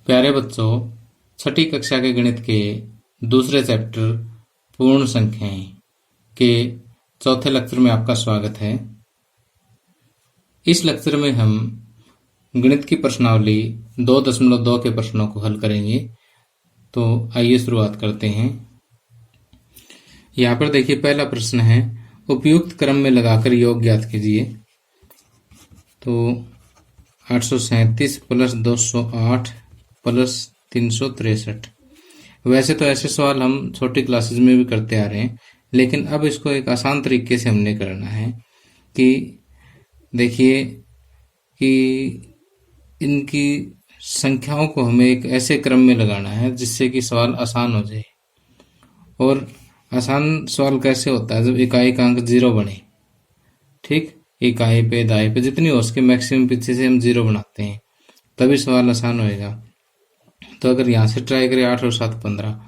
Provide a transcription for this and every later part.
प्यारे बच्चों, छठी कक्षा के गणित के दूसरे चैप्टर पूर्ण संख्याएं के चौथे लेक्चर में आपका स्वागत है। इस लेक्चर में हम गणित की प्रश्नावली 2.2 के प्रश्नों को हल करेंगे। तो आइए शुरुआत करते हैं। यहाँ पर देखिए, पहला प्रश्न है, उपयुक्त क्रम में लगाकर योग ज्ञात कीजिए। तो 837 प्लस 208 प्लस 363। वैसे तो ऐसे सवाल हम छोटी क्लासेस में भी करते आ रहे हैं, लेकिन अब इसको एक आसान तरीके से हमने करना है कि देखिए कि इनकी संख्याओं को हमें एक ऐसे क्रम में लगाना है जिससे कि सवाल आसान हो जाए। और आसान सवाल कैसे होता है? जब इकाई का अंक 0 बने, ठीक, इकाई पे दाई पे जितनी हो सके मैक्सिमम पीछे से हम 0 बनाते हैं, तभी सवाल आसान होएगा। तो अगर यहाँ से ट्राई करें 8 और 7 15,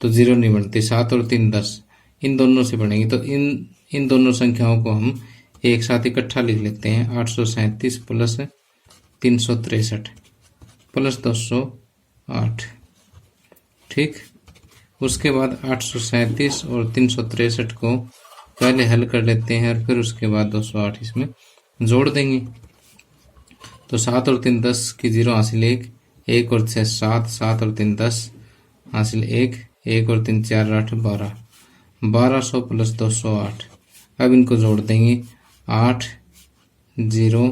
तो 0 नहीं बनती। 7 और 3 10, इन दोनों से बनेगी। तो इन दोनों संख्याओं को हम एक साथ इकट्ठा लिख लेते हैं। 837 प्लस 363 प्लस 208, ठीक। उसके बाद 837 और 363 को पहले हल कर लेते हैं और फिर उसके बाद 208 इसमें जोड़ देंगे। तो 7 और 3 10 की 0 हासिल 1, 1 और 6 7, 7 और 3 10 हासिल 1, 1 और 3 4 8 12, 1200 प्लस 208। अब इनको जोड़ देंगे। 8 0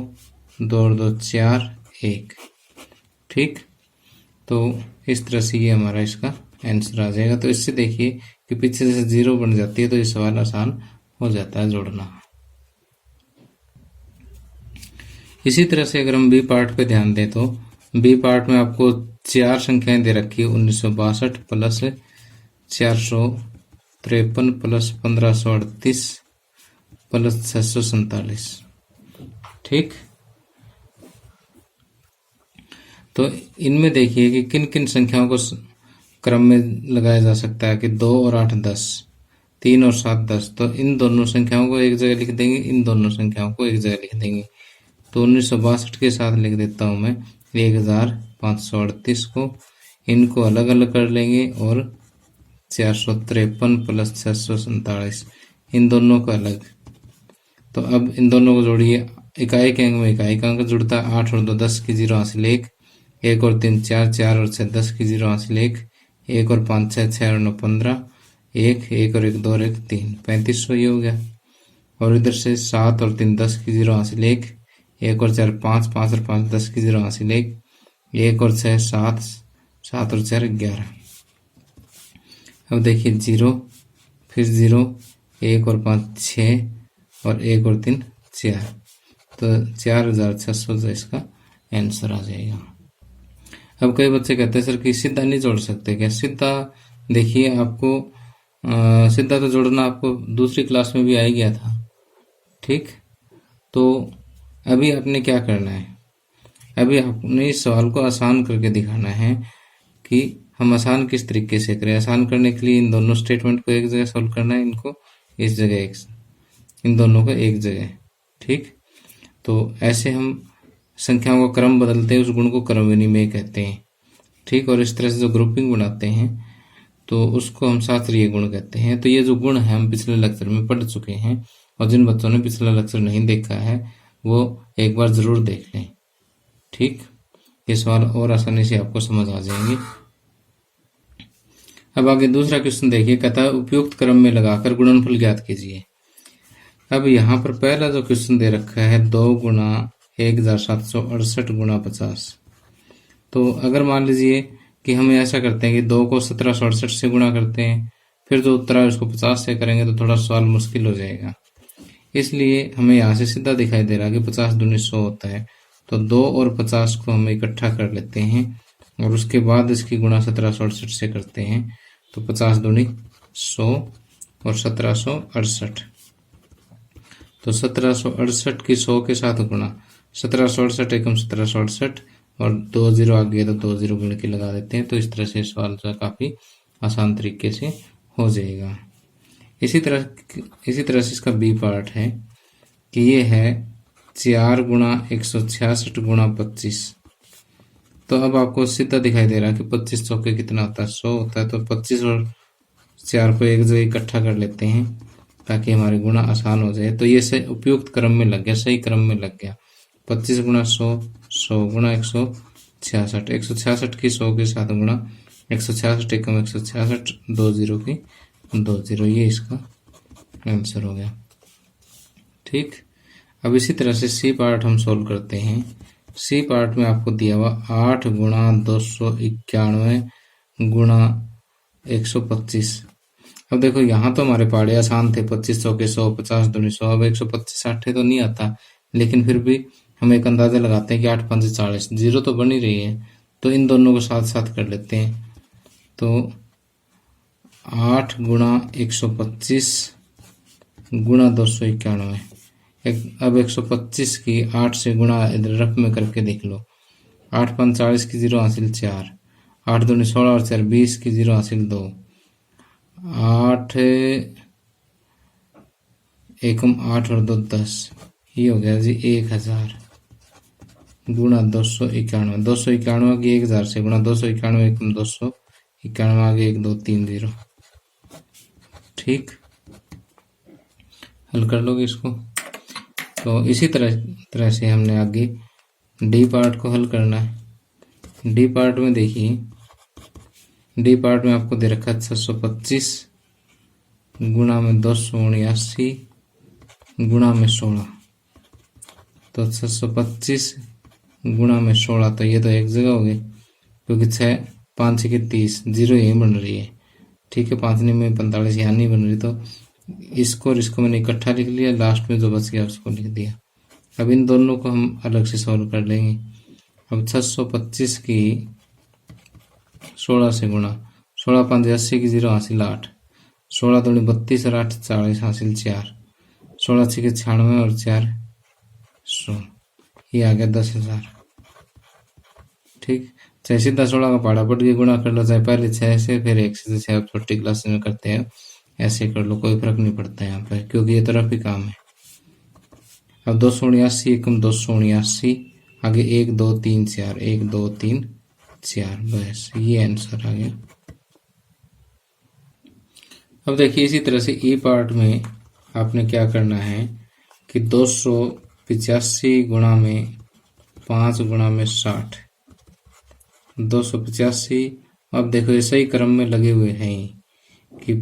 2 और 2 4 1, ठीक। तो इस तरह से ये हमारा इसका आंसर आ जाएगा। तो इससे देखिए कि पीछे से 0 बन जाती है, तो ये सवाल आसान हो जाता है जोड़ना। इसी तरह से अगर हम बी पार्ट पे ध्यान दें, तो बी पार्ट में आपको 4 संख्याएं दे रखी है। 1962 प्लस 453 प्लस 1538 प्लस 647, ठीक। तो इनमें देखिए कि किन किन संख्याओं को क्रम में लगाया जा सकता है कि 2 और 8 10, 3 और 7 10। तो इन दोनों संख्याओं को एक जगह लिख देंगे, इन दोनों संख्याओं को एक जगह लिख देंगे। तो 1962 के साथ लिख देता हूं मैं 1538 को। इनको अलग अलग कर लेंगे और 453 प्लस 647, इन दोनों का अलग। तो अब इन दोनों को जोड़िए। इकाई के अंक में इकाई का अंक जुड़ता है। 8 और 2 10 की 0 हासिल 1, 1 और 3 4, 4 और 6 10 की 0 हासिल 1, 1 और 5 6, 6 और 9 15, 1 1 और 1 2 और 1 3, 3500 ये हो गया। और इधर से 7 और 3 10 की 0 हासिल 1, 1 और 4 5, 5 और 5 10 की 0 हासिल 1, 1 और 6 7, 7 और 4 11। अब देखिए 0 फिर 0, 1 और 5 6 और 1 और 3 4, तो 4600 जो इसका आंसर आ जाएगा। अब कई बच्चे कहते हैं सर कि सीधा नहीं जोड़ सकते क्या? सीधा देखिए, आपको सीधा तो जोड़ना आपको दूसरी क्लास में भी आ ही गया था, ठीक। तो अभी आपने क्या करना है? अभी आपने इस सवाल को आसान करके दिखाना है कि हम आसान किस तरीके से करें। आसान करने के लिए इन दोनों स्टेटमेंट को एक जगह सॉल्व करना है, इनको इस जगह, इन दोनों को एक जगह, ठीक। तो ऐसे हम संख्याओं का क्रम बदलते हैं, उस गुण को क्रम विनिमय कहते हैं, ठीक। और इस तरह से जो ग्रुपिंग बनाते हैं तो उसको हम शास्त्रीय गुण कहते हैं। तो ये जो गुण है हम पिछले लेक्चर में पढ़ चुके हैं, और जिन बच्चों ने पिछला लेक्चर नहीं देखा है वो एक बार जरूर देख लें, ठीक। ये सवाल और आसानी से आपको समझ आ जाएंगे। अब आगे दूसरा क्वेश्चन देखिए, कहता है उपयुक्त क्रम में लगाकर गुणनफल ज्ञात कीजिए। अब यहाँ पर पहला जो क्वेश्चन दे रखा है 2 गुणा 1768 गुणा 50। तो अगर मान लीजिए कि हम ऐसा करते हैं कि 2 को 1768 से गुणा करते हैं, फिर जो उत्तर है उसको 50 से करेंगे, तो थोड़ा सवाल मुश्किल हो जाएगा। इसलिए हमें यहाँ से सीधा दिखाई दे रहा है कि 50 दूनी 100 होता है। तो 2 और 50 को हम इकट्ठा कर लेते हैं और उसके बाद इसकी गुणा 1768 से करते हैं। तो 50 दूनी 100 और 1768, तो 1768 की 100 के साथ गुणा, 1768 एकम 1768 और 2 0 आ गया तो 2 0 गुण के लगा देते हैं। तो इस तरह से सवाल जो है काफी आसान तरीके से हो जाएगा। इसी तरह से इसका बी पार्ट है कि ये है 4 गुणा 166 गुणा 25। तो अब आपको सीधा दिखाई दे रहा है कि 25 चौके कितना होता है, 100 होता है। तो 25 और 4 को एक जगह इकट्ठा कर लेते हैं ताकि हमारे गुणा आसान हो जाए। तो ये सही उपयुक्त क्रम में लग गया, सही क्रम में लग गया। 25 गुणा 100, 100 गुणा 166, 166 की 100 के साथ गुणा, 166 एकम 166, 2 जीरो की 2 जीरो, ये इसका आंसर हो गया। ठीक, अब इसी तरह से सी पार्ट हम सोल्व करते हैं। सी पार्ट में आपको दिया हुआ 8 गुणा 291 गुणा 125। अब देखो यहाँ तो हमारे पहाड़े आसान थे, 25 चौके 100, 50 दूनी 100। अब 125 60 तो नहीं आता, लेकिन फिर भी हम एक अंदाजा लगाते हैं कि 8 5 40, जीरो तो बन ही रही है। तो इन दोनों को साथ साथ कर लेते हैं। तो 8 गुणा 125 गुणा 291। अब 125 की 8 से गुणा इधर रफ में करके देख लो। 8 5 40 की 0 हासिल 4, 8 दूनी 16 और 4 20 की 0 हासिल 2, 8 एकम 8 और 2 10, ये हो गया जी 1000 गुणा 291। 291 की 1000 से गुणा, 291 एकम 291 आगे 1 2 3 0। ठीक, हल कर लोगे इसको। तो इसी तरह से हमने आगे डी पार्ट को हल करना है। डी पार्ट में देखिए, डी पार्ट में आपको दे रखा है 625 गुणा में 279 गुणा में 16। तो 625 गुणा में 16, तो ये तो एक जगह हो गई, क्योंकि 6 5 6 30, जीरो यही बन रही है। ठीक है, 5 में 45 यहाँ नहीं बन रही, तो इसको और इसको मैंने इकट्ठा लिख लिया, लास्ट में जो बच गया उसको लिख दिया। अब इन दोनों को हम अलग से सॉल्व कर लेंगे। अब 625 की 16 से गुणा, 16 5 80 की 0 हासिल 8, 16 दूनी 32 और 8 40 हासिल 4, 16 6 के 96 और 4 100, ये आ गया 10,000। ठीक, चाहे सीधा 16 का पहाड़ा पट के गुणा कर लो, चाहे पहले 6 से फिर 1 से, जैसे आप छोटी क्लास में करते हैं ऐसे कर लो, कोई फर्क नहीं पड़ता यहाँ पर, क्योंकि ये तरफ ही काम है। अब 279 एकम 279 आगे 1 2 3 4, 1 2 3 4, बस ये आंसर आ गया। अब देखिए इसी तरह से ई पार्ट में आपने क्या करना है कि 285 गुणा में 5 गुणा में 60, 285। अब देखो ये सही क्रम में लगे हुए हैं कि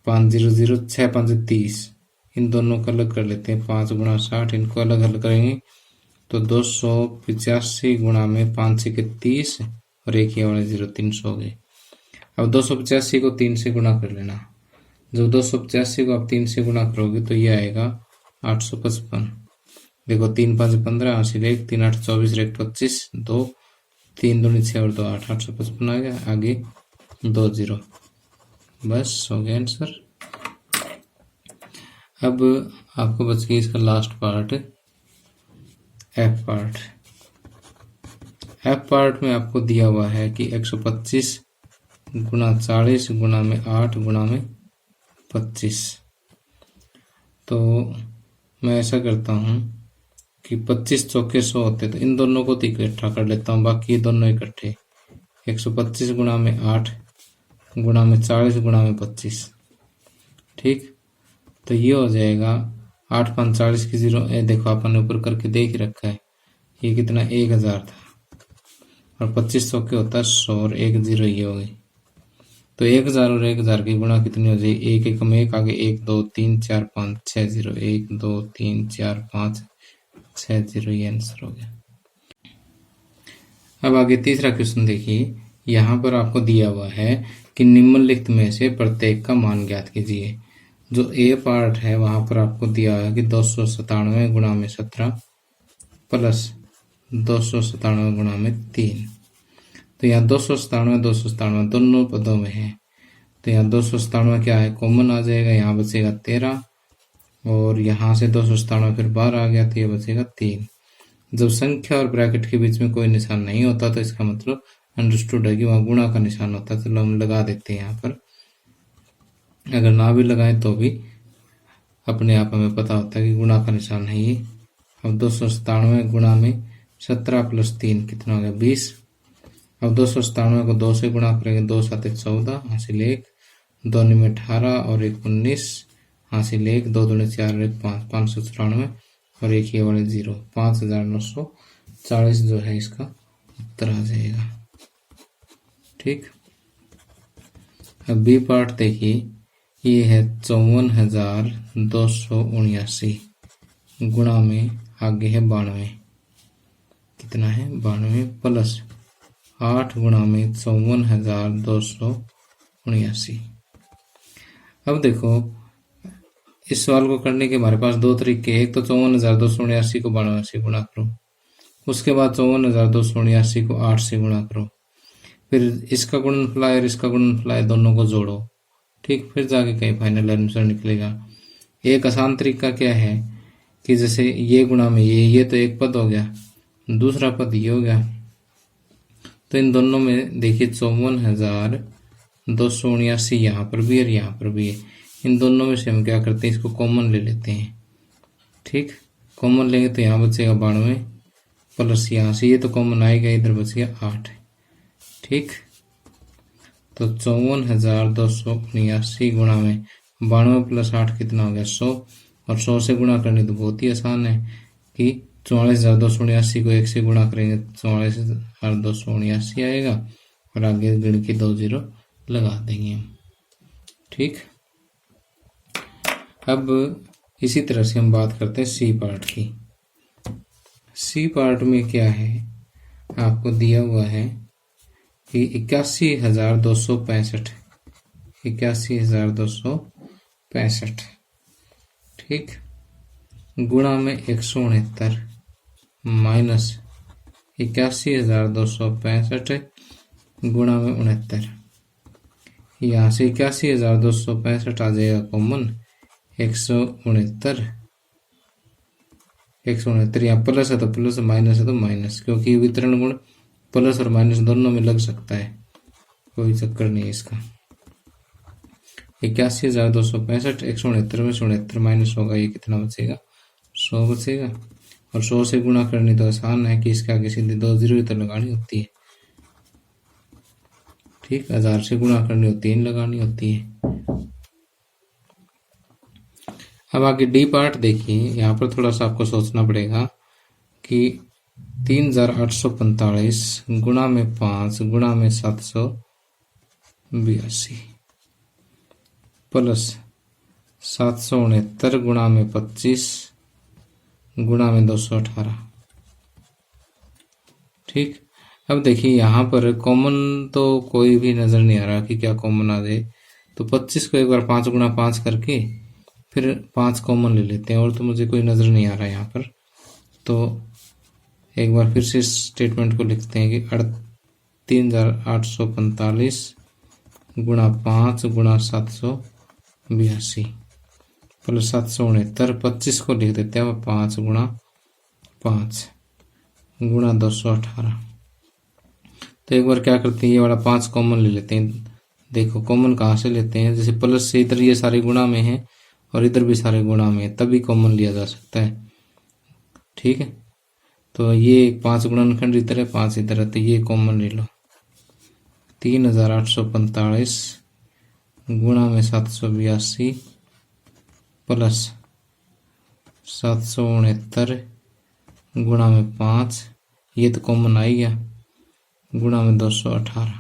5 0 0 6 5 30, इन दोनों को अलग कर लेते हैं। 5 गुणा 60, इनको अलग हल करेंगे तो 285 गुणा में 5 6 के 30 और एक ही वाले 0, 300 हो गए। अब 285 को 3 से गुणा कर लेना। जब 285 को आप 3 से गुणा करोगे तो ये आएगा 855। देखो 3 5 15 हासिल 1, 3 8 24 1 25, 2 3 दूनी 6 और 2 8, 855 आ गया, आगे 2 0, बस हो गया आंसर। अब आपको बच गई इसका last part, F part. F part में आपको दिया हुआ है कि 125 गुणा 40 गुणा में 8 गुणा में 25। तो मैं ऐसा करता हूँ कि 25 चौके 100 होते, तो इन दोनों को तो इकट्ठा कर लेता हूँ, बाकी दोनों इकट्ठे। 125 गुणा में 8 गुणा में 40 गुणा में 25। ठीक, तो ये हो जाएगा 8 5 40 की 0, देखो अपन ने ऊपर करके देख रखा है, ये कितना 1000 था, और 25 चौके होता है 100 और 1 0 ये हो गई। तो 1000 और 1000 की गुणा कितनी हो जाएगी, 1 एकम 1 आगे 1 2 3 4 5 6 0, 1 2 3 4 5 6 0, ये आंसर हो गया। अब आगे तीसरा क्वेश्चन देखिए, यहाँ पर आपको दिया हुआ है कि निम्नलिखित में से प्रत्येक का मान ज्ञात कीजिए। जो ए पार्ट है वहां पर आपको दिया है कि 297 गुणा में 17 प्लस 297 गुणा में 3। तो यहाँ 297 दोनों पदों में है, तो यहाँ 297 क्या है, कॉमन आ जाएगा, यहाँ बचेगा 13, और यहाँ से 297 फिर बाहर आ गया तो ये बचेगा 3। जब संख्या और ब्रैकेट के बीच में कोई निशान नहीं होता तो इसका मतलब अंडरस्टूड है कि वहाँ गुणा का निशान होता है। चलो हम लगा देते हैं यहाँ पर, अगर ना भी लगाएं तो भी अपने आप हमें पता होता है कि गुणा का निशान है ये। अब 297 गुणा में 17 प्लस 3 कितना हो गया 20, अब 297 को 2 से गुणा करेंगे, 2 7 14 हासिल 1, 2 में 18 और 1 19 हासिल 1, 2 दूनी 4 और 1 5, 594 और एक ये वाले 0, 5940 जो है इसका उत्तर आ जाएगा। ठीक, अब बी पार्ट देखिए, ये है 54,279 गुणा में आगे है 92, कितना है 92 प्लस 8 गुणा में 54,279। अब देखो इस सवाल को करने के हमारे पास दो तरीके, एक तो 54,279 को 92 से गुणा करो, उसके बाद 54,279 को 8 से गुणा करो, फिर इसका गुणनफल और इसका गुणनफल दोनों को जोड़ो। ठीक, फिर जाके कहीं फाइनल आंसर निकलेगा। एक आसान तरीका क्या है कि जैसे ये गुणा में ये तो एक पद हो गया, दूसरा पद ये हो गया, तो इन दोनों में देखिए 54,279 यहाँ पर भी और यहाँ पर भी है, इन दोनों में से हम क्या करते हैं, इसको कॉमन ले लेते हैं। ठीक, कॉमन लेंगे तो यहाँ बचेगा 92 प्लस यहाँ से ये तो कॉमन आएगा, इधर बचेगा 8। ठीक, तो 54,279 गुणा में 92 प्लस 8 कितना हो गया 100, और 100 से गुणा करनी तो बहुत ही आसान है कि 44,279 को 1 से गुणा करेंगे 44,279 आएगा और आगे गिण के 2 0 लगा देंगे हम। ठीक, अब इसी तरह से हम बात करते हैं सी पार्ट की। सी पार्ट में क्या है, आपको दिया हुआ है कि 81,265, 81,265, ठीक, गुणा में 169 माइनस 81,265 गुणा में 69, यहाँ से 81,265 आ जाएगा कॉमन, 169 यहाँ प्लस है तो प्लस, माइनस है तो माइनस, क्योंकि वितरण गुण प्लस और माइनस दोनों में लग सकता है, कोई चक्कर नहीं है इसका। 81,265 169 में 69 माइनस होगा, ये कितना बचेगा 100 बचेगा, और 100 से गुणा करनी तो आसान है कि इसके आगे सीधे 2 0 तो लगानी होती है। ठीक, 1000 से गुणा करनी होती है, 3 लगानी होती है। अब आगे डी पार्ट देखिए, यहाँ पर थोड़ा सा आपको सोचना पड़ेगा कि 3,845 गुणा में 5 गुणा में 782 प्लस 769 गुणा में 25 गुणा में 218। ठीक, अब देखिए यहाँ पर कॉमन तो कोई भी नजर नहीं आ रहा कि क्या कॉमन आ जाए, तो 25 को एक बार 5 गुणा 5 करके फिर 5 कॉमन ले लेते हैं, और तो मुझे कोई नजर नहीं आ रहा यहाँ पर, तो एक बार फिर से स्टेटमेंट को लिखते हैं कि 3,845 गुणा 5 गुणा 782 प्लस 769, 25 को लिख देते हैं 5 गुणा 5 गुणा 218। तो एक बार क्या करते हैं, ये वाला 5 कॉमन ले लेते हैं। देखो कॉमन कहाँ से लेते हैं, जैसे प्लस से इधर ये सारे गुणा में है और इधर भी सारे गुणा में है, तभी कॉमन लिया जा सकता है। ठीक है, तो ये 5 गुणनखंड इधर है, 5 इधर है, तो ये कॉमन ले लो। 3,845 गुणा में 782 प्लस 769 गुणा में 5, ये तो कॉमन आ ही गया, गुणा में 218।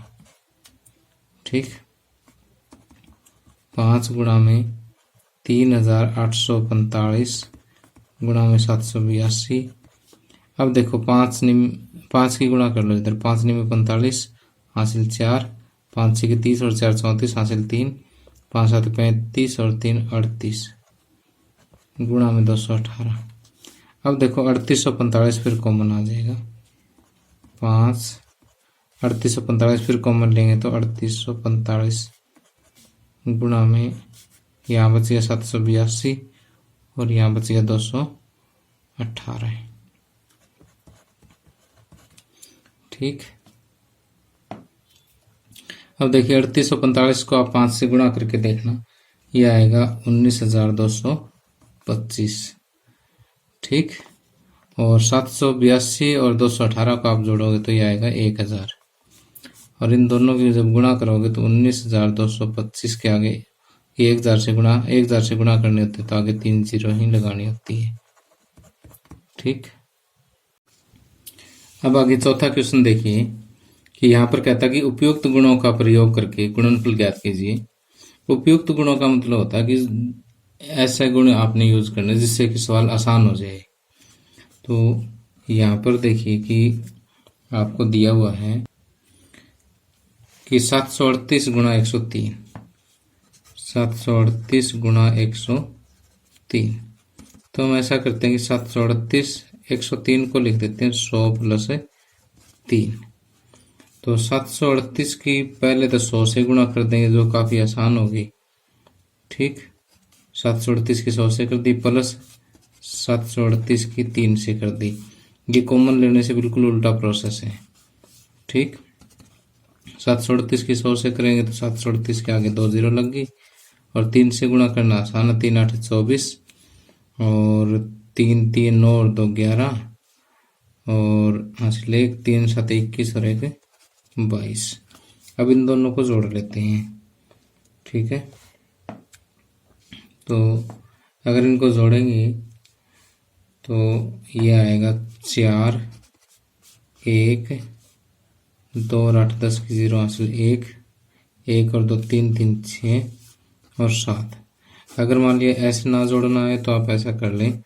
ठीक, 5 गुणा में 3,845 गुणा में 782। अब देखो 5 की गुणा कर लो इधर, 5 में 45 हासिल 4, 5 6 30 और 4 34 हासिल 3, 5 7 35 और 3 38 गुणा में 218। अब देखो 3845 फिर कॉमन आ जाएगा, 5 3845 फिर कॉमन लेंगे तो 3845 गुणा में यहाँ बचेगा 782 और यहाँ बचेगा 218। ठीक, अब देखिए 3845 को आप 5 से गुणा करके देखना, ये आएगा 19,225। ठीक, और 782 और 218 को आप जोड़ोगे तो ये आएगा 1000। और इन दोनों की जब गुणा करोगे तो 19,225 के आगे 1000 से गुणा करने होते तो आगे 3 जीरो ही लगानी होती है। ठीक, अब आगे चौथा क्वेश्चन देखिए कि यहाँ पर कहता है कि उपयुक्त गुणों का प्रयोग करके गुणनफल ज्ञात कीजिए। उपयुक्त गुणों का मतलब होता है कि ऐसे गुण आपने यूज करने जिससे कि सवाल आसान हो जाए। तो यहाँ पर देखिए कि आपको दिया हुआ है कि 738 गुणा 103, 738 गुणा 103। तो हम ऐसा करते हैं कि 738 103 को लिख देते हैं 100 प्लस 3। तो 738 की पहले तो 100 से गुणा कर देंगे जो काफ़ी आसान होगी। ठीक, 738 की 100 से कर दी प्लस 738 की 3 से कर दी। ये कॉमन लेने से बिल्कुल उल्टा प्रोसेस है। ठीक, 738 की 100 से करेंगे तो 738 के आगे 2 जीरो लग गई और 3 से गुणा करना आसान है। 3 8 24 और 3 3 9 और 2 11 और हासिल 1 3 7 21 और 1 22। अब इन दोनों को जोड़ लेते हैं। ठीक है, तो अगर इनको जोड़ेंगे तो ये आएगा 4 1 2 और 8 10 की 0 हासिल 1 1 और 2 3 3 6 और 7। अगर मान लिया ऐसे ना जोड़ना है तो आप ऐसा कर लें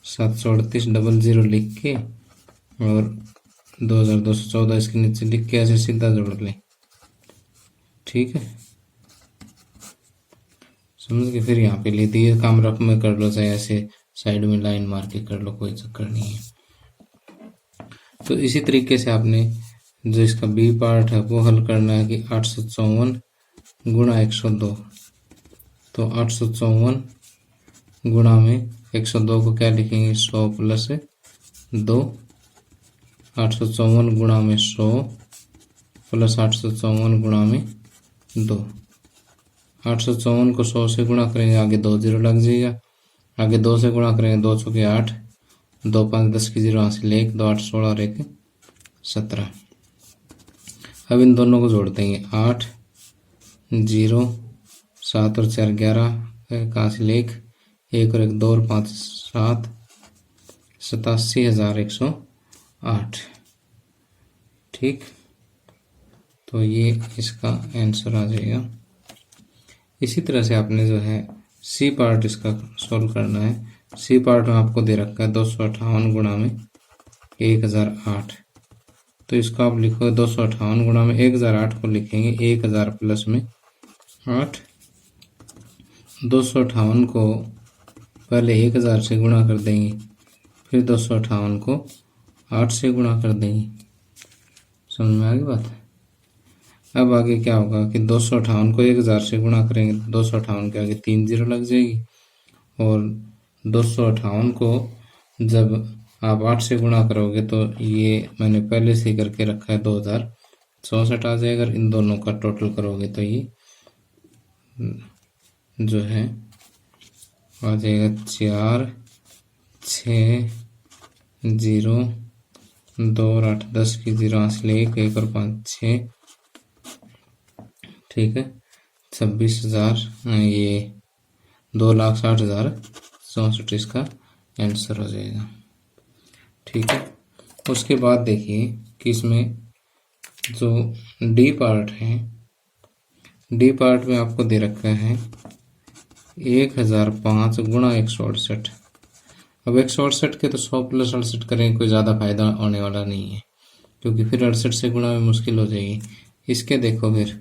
738 डबल 0 लिख के और 2214 इसके नीचे लिख के ऐसे सीधा जोड़ लें। ठीक है, समझ के फिर यहाँ पे ले दिए काम रफ में कर लो, चाहे ऐसे साइड में लाइन मार के कर लो, कोई चक्कर नहीं है। तो इसी तरीके से आपने जो इसका बी पार्ट है वो हल करना है कि 854 गुणा 102। तो 854 गुणा में 102 को क्या लिखेंगे 100 प्लस 2। 854 गुणा में 100 प्लस 854 गुणा में 2। 854 को 100 से गुणा करेंगे आगे 2 जीरो लग जाएगा। आगे 2 से गुणा करेंगे 2 चौके 8 2 5 10 की 0 हासिल 1 2 8 16 और 1 17। अब इन दोनों को जोड़ देंगे 8 0 7 और 4 11 1 हासिल 1 1 और 1 2 और 5 7 87,108। ठीक, तो ये इसका आंसर आ जाएगा। इसी तरह से आपने जो है सी पार्ट इसका सॉल्व करना है। सी पार्ट में आपको दे रखा है 258 गुणा में 1008। तो इसको आप लिखो 258 गुणा में 1008 को लिखेंगे 1000 प्लस में 8। 258 को पहले 1000 से गुणा कर देंगे, फिर 258 को 8 से गुणा कर देंगे। समझ में आ गई बात। अब आगे क्या होगा कि 258 को 1000 से गुणा करेंगे तो 258 के आगे 3 जीरो लग जाएगी और 258 को जब आप 8 से गुणा करोगे तो ये मैंने पहले से करके रखा है 2064 आ जाएगा। इन दोनों का टोटल करोगे तो ये जो है आ जाएगा 4 6 0 2 और 8 10 की 0 हासिल 1 1 और 5 6। ठीक है, 26,000 ये 2,60,64 इसका आंसर हो जाएगा। ठीक है, उसके बाद देखिए कि इसमें जो डी पार्ट है, डी पार्ट में आपको दे रखा है 1005 गुणा 168। अब 168 के तो 100 प्लस 68 करेंगे, कोई ज़्यादा फायदा होने वाला नहीं है क्योंकि फिर 68 से गुणा में मुश्किल हो जाएगी। इसके देखो फिर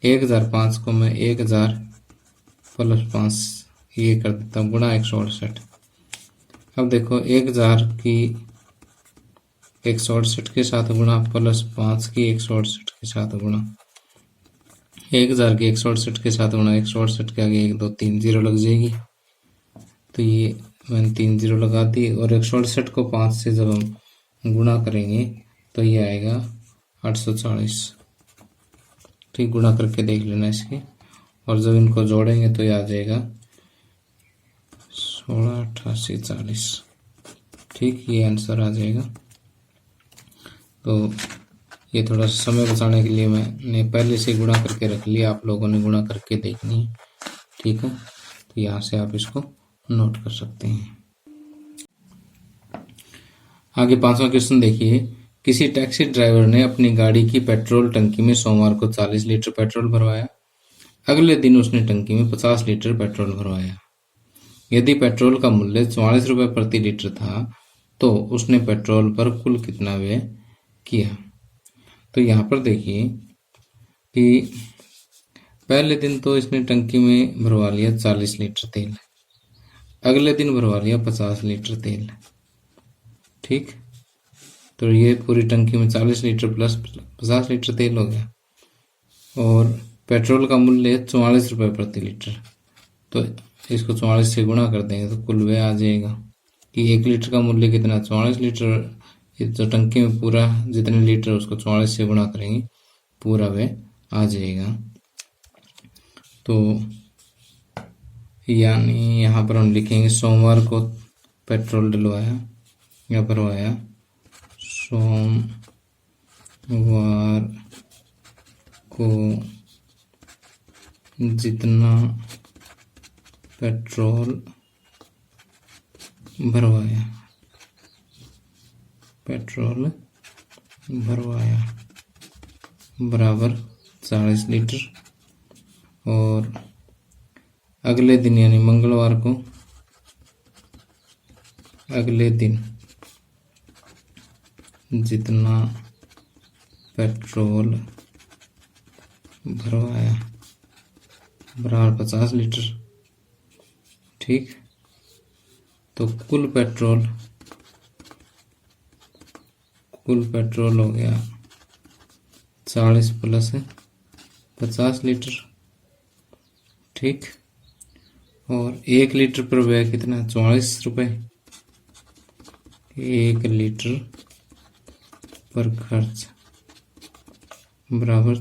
1005 को मैं 1000 प्लस 5 ये कर देता हूँ गुणा 168। अब देखो 1000 की 168 के साथ गुणा प्लस 5 की 168 के साथ गुणा, 1000 की 168 के साथ गुणा 168 के आगे 1 2 3 जीरो लग जाएगी। तो ये मैंने 3 जीरो लगा दी और 168 को 5 से जब हम गुणा करेंगे तो ये आएगा 840। ठीक, गुणा करके देख लेना इसके और जब इनको जोड़ेंगे तो ये आ जाएगा 16 88 40। ठीक, ये आंसर आ जाएगा। तो ये थोड़ा समय बचाने के लिए मैंने पहले से गुणा करके रख लिया, आप लोगों ने गुणा करके देखनी है। ठीक है, तो यहाँ से आप इसको नोट कर सकते हैं। आगे 5वां क्वेश्चन देखिए, किसी टैक्सी ड्राइवर ने अपनी गाड़ी की पेट्रोल टंकी में सोमवार को 40 लीटर पेट्रोल भरवाया। अगले दिन उसने टंकी में 50 लीटर पेट्रोल भरवाया। यदि पेट्रोल का मूल्य 44 रुपये प्रति लीटर था तो उसने पेट्रोल पर कुल कितना व्यय किया। तो यहाँ पर देखिए कि पहले दिन तो इसने टंकी में भरवा लिया 40 लीटर तेल, अगले दिन भरवा लिया 50 लीटर तेल। ठीक, तो ये पूरी टंकी में 40 लीटर प्लस 50 लीटर तेल हो गया, और पेट्रोल का मूल्य 44 रुपये प्रति लीटर, तो इसको 44 से गुणा कर देंगे तो कुल व्यय आ जाएगा कि 1 लीटर का मूल्य कितना, 44 लीटर। तो टंकी में पूरा जितने लीटर उसको 44 से गुणा करेंगे, पूरा व्यय आ जाएगा। तो यानी यहाँ पर हम लिखेंगे सोमवार को पेट्रोल डलवाया या भरवाया, सोमवार को जितना पेट्रोल भरवाया बराबर 40 लीटर, और अगले दिन यानी मंगलवार को अगले दिन जितना पेट्रोल भरवाया बराबर 50 लीटर। ठीक, तो कुल पेट्रोल हो गया 40 प्लस 50 लीटर। ठीक, और 1 लीटर पर व्यय कितना, 44 रुपये। 1 लीटर पर खर्च बराबर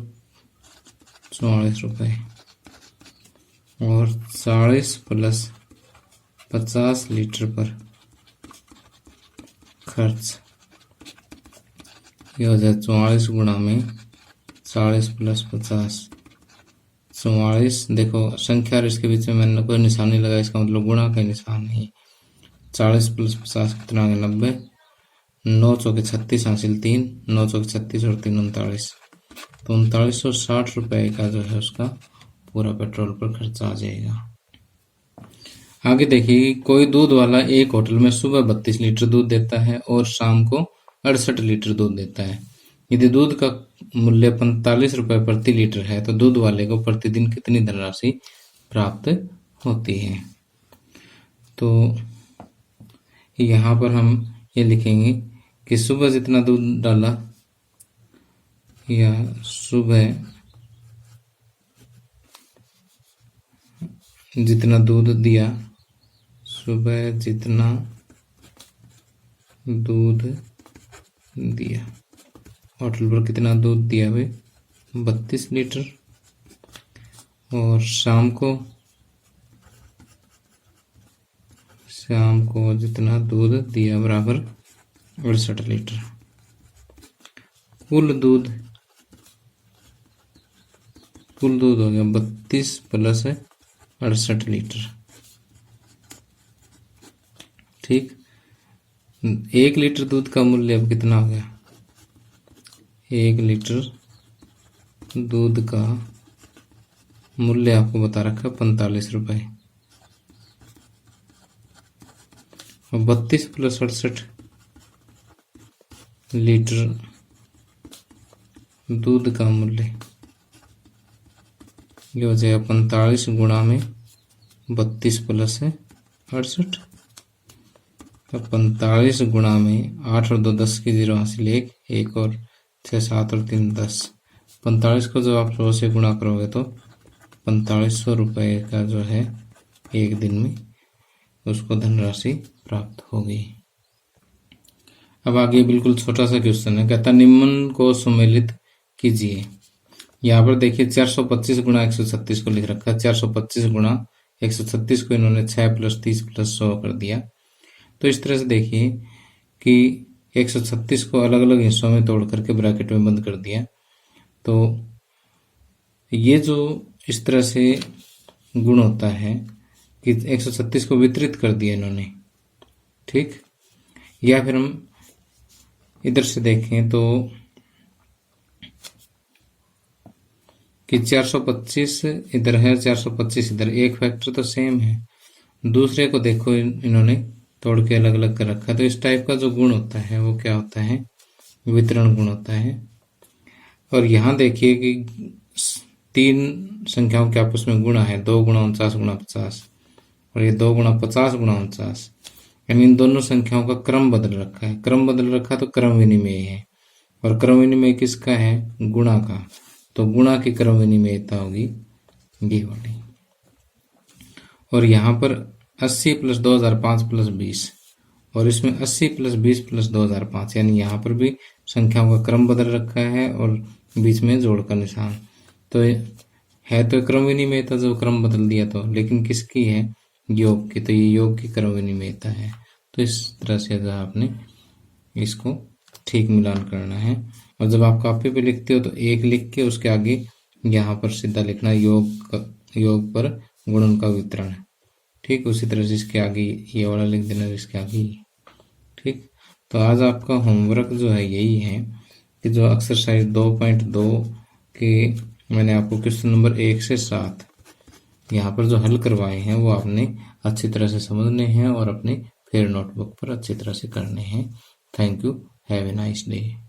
44 रुपये, और 40 प्लस 50 लीटर पर खर्च, यह हो जाए 44 गुणा में 40 प्लस 50। 44, देखो संख्या और इसके बीच में मैंने कोई निशान नहीं लगाया, इसका मतलब गुणा का निशान नहीं। 40 प्लस 50 कितना आ गया, 90। 9 चौके 36 हासिल 3, 9 चौके 36 और 3 39, तो 3960 रुपये का जो है उसका पूरा पेट्रोल पर खर्चा आ जाएगा। आगे देखिए, कोई दूध वाला एक होटल में सुबह 32 लीटर दूध देता है और शाम को 68 लीटर दूध देता है। यदि दूध का मूल्य 45 रुपये प्रति लीटर है तो दूध वाले को प्रतिदिन कितनी धनराशि प्राप्त होती है। तो यहाँ पर हम ये लिखेंगे कि सुबह जितना दूध डाला या सुबह जितना दूध दिया, सुबह जितना दूध दिया, होटल पर कितना दूध दिया भाई, 32 लीटर, और शाम को जितना दूध दिया बराबर 68 लीटर। कुल दूध हो गया 32 प्लस 68 लीटर। ठीक, 1 लीटर दूध का मूल्य अब कितना हो गया, 1 लीटर दूध का मूल्य आपको बता रखा 45 रुपये, और 32 प्लस 68 लीटर दूध का मूल्य, ये हो जाएगा 45 गुणा में 32 प्लस 68, तो 45 गुणा में 8 और 2 10 की 0 हासिल 1, 1 और 6 7 और 3 10, 45 को जब आप 100 से गुणा करोगे तो 4500 रुपये का जो है एक दिन में उसको धनराशि प्राप्त होगी। अब आगे बिल्कुल छोटा सा क्वेश्चन है, कहता निम्न को सम्मिलित कीजिए। यहाँ पर देखिए 425 गुणा 136 को लिख रखा है, 425 गुणा 136 को इन्होंने 6 प्लस 30 प्लस 100 कर दिया। तो इस तरह से देखिए कि 136 को अलग अलग हिस्सों में तोड़ करके ब्रैकेट में बंद कर दिया। तो ये जो इस तरह से गुण होता है कि 136 को वितरित कर दिया इन्होंने, ठीक। या फिर हम इधर से देखें तो कि 425 इधर है, 425 इधर, एक फैक्टर तो सेम है। दूसरे को देखो इन्होंने तोड़ के अलग अलग कर रखा है। तो इस टाइप का जो गुण होता है वो क्या होता है, वितरण गुण होता है। और यहाँ देखिए कि 3 संख्याओं के आपस में गुणा है, 2 गुणा 49 गुणा 50, और ये 2 गुणा 50 गुणा 49, यानी इन दोनों संख्याओं का क्रम बदल रखा है। क्रम बदल रखा तो क्रम विनिमय है, और क्रम विनिमय किसका है, गुणा का। तो गुणा की क्रम विनिमयता होगी ये वाली। और यहाँ पर 80 + 2005 + 20, और इसमें 80 + 20 + 2005, यानी यहाँ पर भी संख्याओं का क्रम बदल रखा है और बीच में जोड़ का निशान। तो है तो क्रम विनिमयता, जो क्रम बदल दिया तो, लेकिन किसकी है, योग की। तो ये योग की क्रम विनिमयता है। तो इस तरह से जो आपने इसको ठीक मिलान करना है। और जब आप कॉपी पे लिखते हो तो 1 लिख के उसके आगे यहाँ पर सीधा लिखना योग पर गुणन का वितरण, ठीक। उसी तरह से इसके आगे ये वाला लिख देना, इसके आगे, ठीक। तो आज आपका होमवर्क जो है यही है कि जो एक्सरसाइज 2.2 के मैंने आपको क्वेश्चन नंबर 1 से 7 यहाँ पर जो हल करवाए हैं वो आपने अच्छी तरह से समझने हैं और अपने फिर नोटबुक पर अच्छी तरह से करने हैं। Thank you, have a nice day.